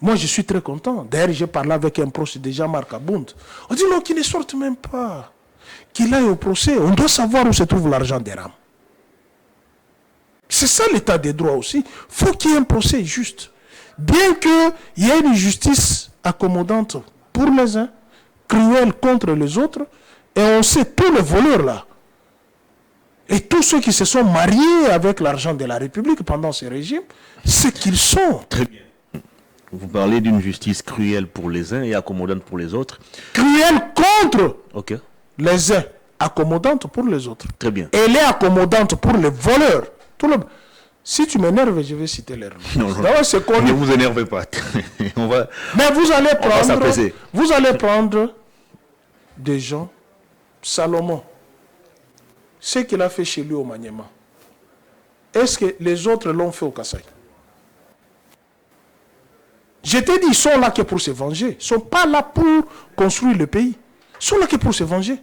Moi, je suis très content. D'ailleurs, j'ai parlé avec un proche de Jean-Marc Abound. On dit non, qu'il ne sorte même pas. Qu'il aille au procès. On doit savoir où se trouve l'argent des rames. C'est ça l'état des droits aussi. Il faut qu'il y ait un procès juste. Bien qu'il y ait une justice accommodante pour les uns, cruelle contre les autres, et on sait tous les voleurs là. Et tous ceux qui se sont mariés avec l'argent de la République pendant ce régime, c'est qu'ils sont. Très bien. Vous parlez d'une justice cruelle pour les uns et accommodante pour les autres. Cruelle contre les uns, accommodante pour les autres. Très bien. Elle est accommodante pour les voleurs. Si tu m'énerves, je vais citer les non, ne vous énervez pas. Mais vous allez prendre des gens, Salomon, ce qu'il a fait chez lui au Maniema. Est-ce que les autres l'ont fait au Kasaï? Je t'ai dit, ils sont là que pour se venger. Ils ne sont pas là pour construire le pays. Ils sont là que pour se venger.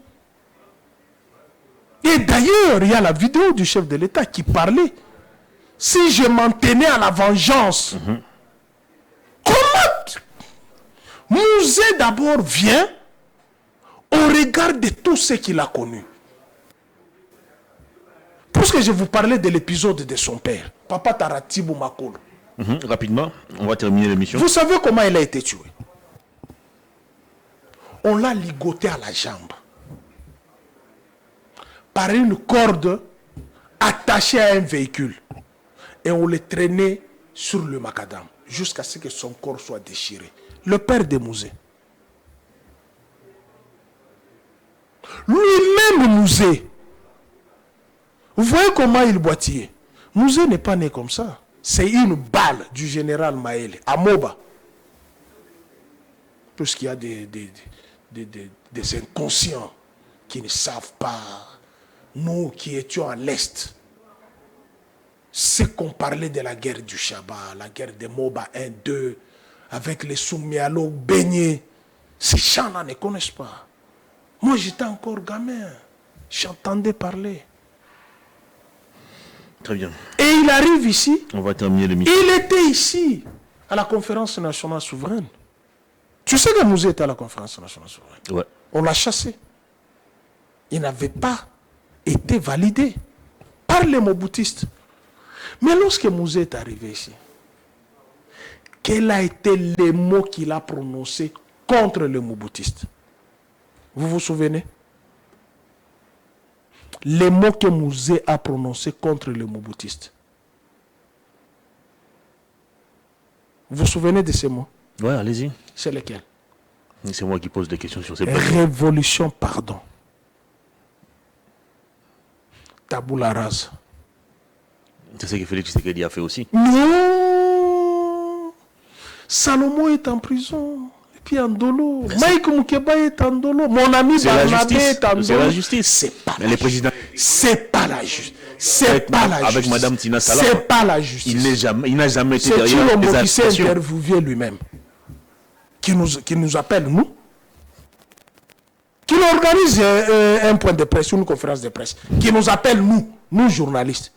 Et d'ailleurs, il y a la vidéo du chef de l'État qui parlait. Si je m'en tenais à la vengeance, comment Mouzé d'abord vient au regard de tout ce qu'il a connu. Puisque je vous parlais de l'épisode de son père, Papa Taratibou Makolo. Rapidement, on va terminer l'émission. Vous savez comment il a été tué? On l'a ligoté à la jambe par une corde attachée à un véhicule. Et on le traînait sur le macadam jusqu'à ce que son corps soit déchiré. Le père de Mouzé. Lui-même Mouzé. Vous voyez comment il boitillait. Mouzé n'est pas né comme ça. C'est une balle du général Maël à Moba. Puisqu'il y a des inconscients qui ne savent pas. Nous qui étions à l'Est. C'est qu'on parlait de la guerre du Chaba, la guerre de Moba 1, 2, avec les Soumialo baignés. Ces gens-là ne connaissent pas. Moi, j'étais encore gamin. J'entendais parler. Très bien. Et il arrive ici. On va terminer l'émission. Il était ici, à la conférence nationale souveraine. Tu sais que Mouzé était à la conférence nationale souveraine. Ouais. On l'a chassé. Il n'avait pas été validé par les Moboutistes. Mais lorsque Mouzé est arrivé ici, quel a été le mot qu'il a prononcé contre les Moboutistes? Vous vous souvenez? Les mots que Mouzé a prononcés contre les Moboutistes. Vous vous souvenez de ces mots? Ouais, allez-y. C'est lesquels? C'est moi qui pose des questions sur ces points. Révolution, pardon. Tabula rase. C'est ce que Félix Tshisekedi a fait aussi. Non. Salomon est en prison. Et puis en dolo. Mike Moukeba est en dolo. Mon ami Barnabé est en dolo. C'est la justice. C'est pas Mais les présidents... C'est pas la justice. C'est pas la justice. Avec Madame Tina Salah, c'est pas la justice. Il n'a jamais été C'est derrière Thilo les qui s'est accusations. interviewé lui-même. Qui nous appelle, nous. Qui organise un point de presse, une conférence de presse. Qui nous appelle, nous journalistes.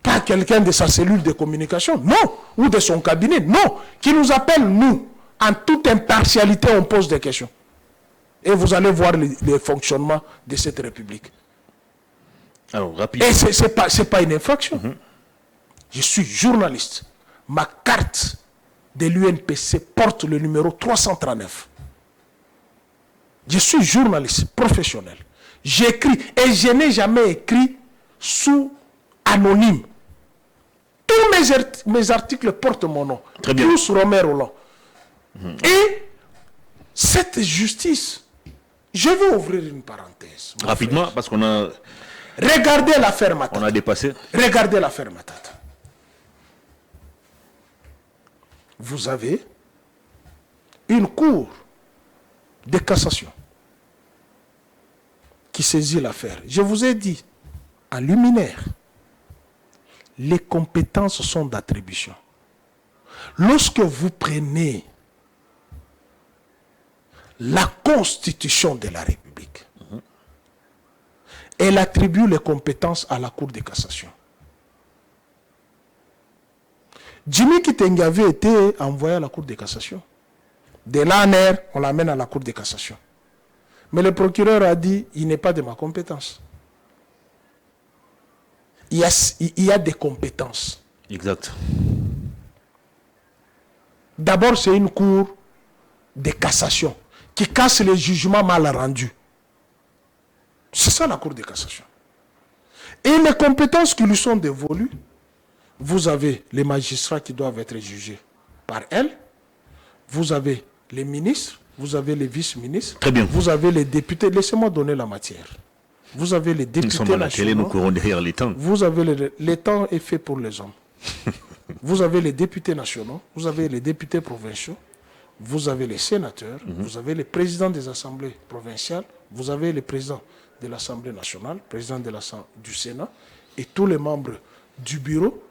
Pas quelqu'un de sa cellule de communication, non. Ou de son cabinet, non. Qui nous appelle, nous. En toute impartialité, on pose des questions. Et vous allez voir le fonctionnement de cette République. Alors, rapidement. Et c'est pas une infraction. Je suis journaliste. Ma carte de l'UNPC porte le numéro 339. Je suis journaliste professionnel. J'écris et je n'ai jamais écrit sous anonyme. Tous mes articles portent mon nom. Très bien. Tous Romer Roland. Et cette justice, je vais ouvrir une parenthèse. Rapidement, parce qu'on a... Regardez l'affaire Matata. On a dépassé. Regardez l'affaire Matata. Vous avez une cour de cassation qui saisit l'affaire. Je vous ai dit, en luminaire, les compétences sont d'attribution. Lorsque vous prenez la Constitution de la République, elle attribue les compétences à la Cour de cassation. Jimmy Kitenge avait été envoyé à la Cour de cassation. De l'ANR, on l'amène à la Cour de cassation. Mais le procureur a dit, il n'est pas de ma compétence. Il y a des compétences. Exact. D'abord, c'est une cour de cassation qui casse les jugements mal rendus. C'est ça la Cour de cassation. Et les compétences qui lui sont dévolues, vous avez les magistrats qui doivent être jugés par elle, vous avez les ministres, vous avez les vice-ministres, Très bien. vous avez les députés. Laissez-moi donner la matière. Vous avez les Nous députés sommes à la télé, nous nationaux. courons derrière les temps. Vous avez le temps est fait pour les hommes. Vous avez les députés nationaux, vous avez les députés provinciaux, vous avez les sénateurs, vous avez les présidents des assemblées provinciales, vous avez les présidents de l'Assemblée nationale, président du Sénat, et tous les membres du bureau.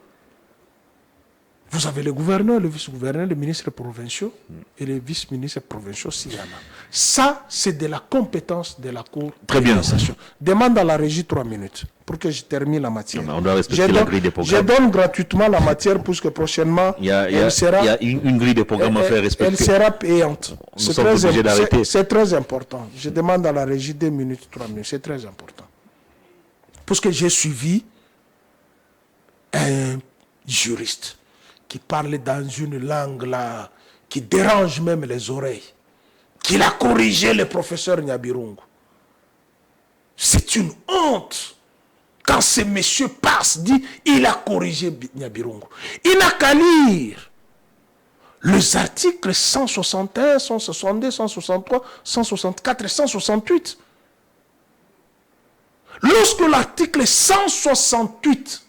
Vous avez le gouverneur, le vice-gouverneur, les ministres provinciaux et les vice-ministres provinciaux s'il y en a. Ça, c'est de la compétence de la Cour Très de bien. cassation. Demande à la régie 3 minutes pour que je termine la matière. Non, mais on doit respecter la grille des Je programmes. donne gratuitement la matière pour que prochainement, Il y a elle une grille de programme à faire respecter. elle sera payante. Nous sommes obligés d'arrêter. C'est très important. Je demande à la régie 2 minutes, 3 minutes. C'est très important. Parce que j'ai suivi un juriste qui parle dans une langue là, qui dérange même les oreilles, qu'il a corrigé le professeur Nyabirungu. C'est une honte. Quand ce monsieur passe, dit, il a corrigé Nyabirungu. Il n'a qu'à lire les articles 161, 162, 163, 164 et 168. Lorsque l'article 168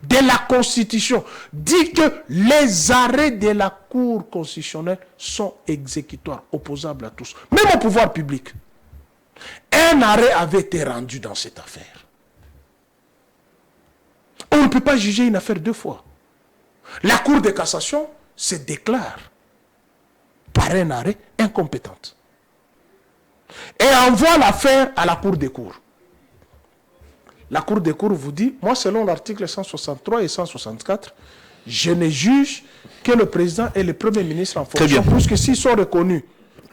de la Constitution dit que les arrêts de la Cour constitutionnelle sont exécutoires, opposables à tous, même au pouvoir public. Un arrêt avait été rendu dans cette affaire. On ne peut pas juger une affaire deux fois. La Cour de cassation se déclare par un arrêt incompétente et envoie l'affaire à la Cour des cours. La Cour des cours vous dit, moi selon l'article 163 et 164, je ne juge que le président et le premier ministre en fonction, puisque s'ils sont reconnus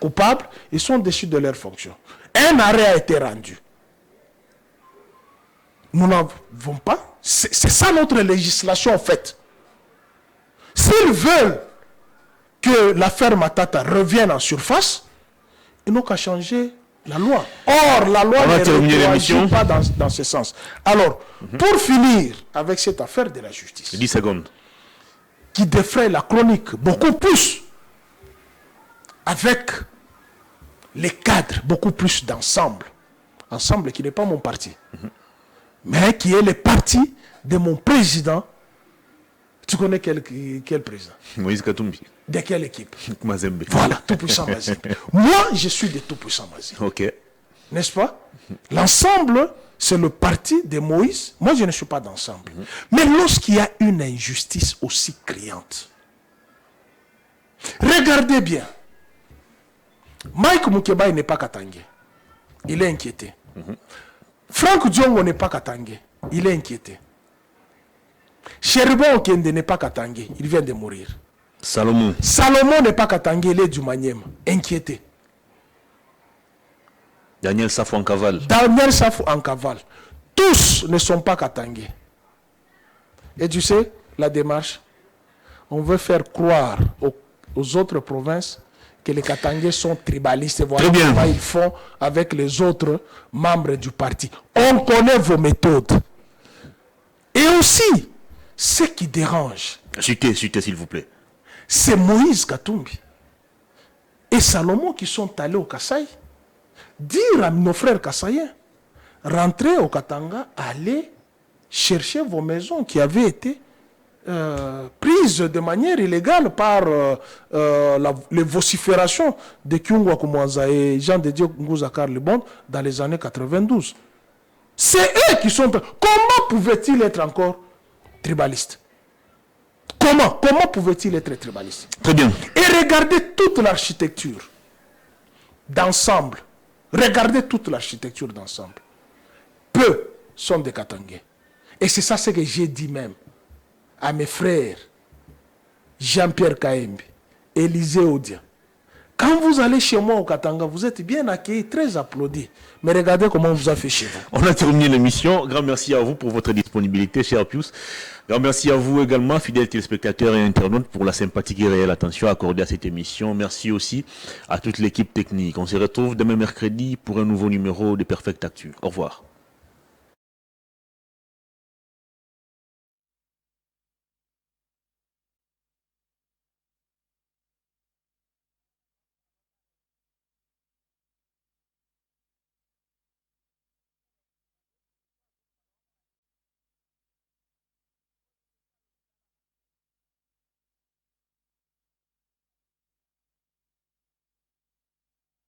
coupables, ils sont déchus de leurs fonctions. Un arrêt a été rendu. Nous n'avons pas. C'est ça notre législation en fait. S'ils veulent que l'affaire Matata revienne en surface, ils n'ont qu'à changer la loi. Or, la loi ne réagit pas dans ce sens. Alors, pour finir avec cette affaire de la justice, 10 secondes. Qui défraie la chronique beaucoup plus, avec les cadres beaucoup plus d'ensemble. Ensemble qui n'est pas mon parti, mais qui est le parti de mon président Tu connais quel président? Moïse Katumbi. De quelle équipe? Mazembe. Voilà, tout-puissant Mazembe. Moi, je suis de tout-puissant Mazembe. Ok. N'est-ce pas? L'ensemble, c'est le parti de Moïse. Moi, je ne suis pas d'ensemble. Mais lorsqu'il y a une injustice aussi criante, regardez bien. Mike Mukeba n'est pas Katangé. Il est inquiété. Franck Diongo n'est pas Katangé. Il est inquiété. Cheribon Okende n'est pas Katangé. Il vient de mourir. Salomon n'est pas Katangé. Il est du Manième. Inquiété. Daniel Safou en cavale. Tous ne sont pas Katangé. Et tu sais, la démarche, on veut faire croire aux autres provinces que les Katangais sont tribalistes. Et voilà comment ils font avec les autres membres du parti. On connaît vos méthodes. Et aussi, ce qui dérange, Citez, s'il vous plaît. c'est Moïse Katumbi et Salomon qui sont allés au Kasaï dire à nos frères Kassaïens, rentrez au Katanga, allez chercher vos maisons qui avaient été prises de manière illégale par les vociférations de Kyungwa Kumwanza et Jean de Dieu Ngouzakar Lebon dans les années 92. C'est eux qui sont... Comment pouvaient-ils être encore tribalistes? Comment pouvaient-ils être tribalistes? Très bien. Et regardez toute l'architecture d'ensemble. Regardez toute l'architecture d'ensemble. Peu sont des Katangais. Et c'est ça ce que j'ai dit même à mes frères Jean-Pierre Kaembi, Élisée Odia. Quand vous allez chez moi au Katanga, vous êtes bien accueillis, très applaudis. Mais regardez comment on vous a fait chez vous. On a terminé l'émission. Grand merci à vous pour votre disponibilité, cher Pius. Grand merci à vous également, fidèles téléspectateurs et internautes, pour la sympathique et réelle attention accordée à cette émission. Merci aussi à toute l'équipe technique. On se retrouve demain mercredi pour un nouveau numéro de Perfect Actu. Au revoir.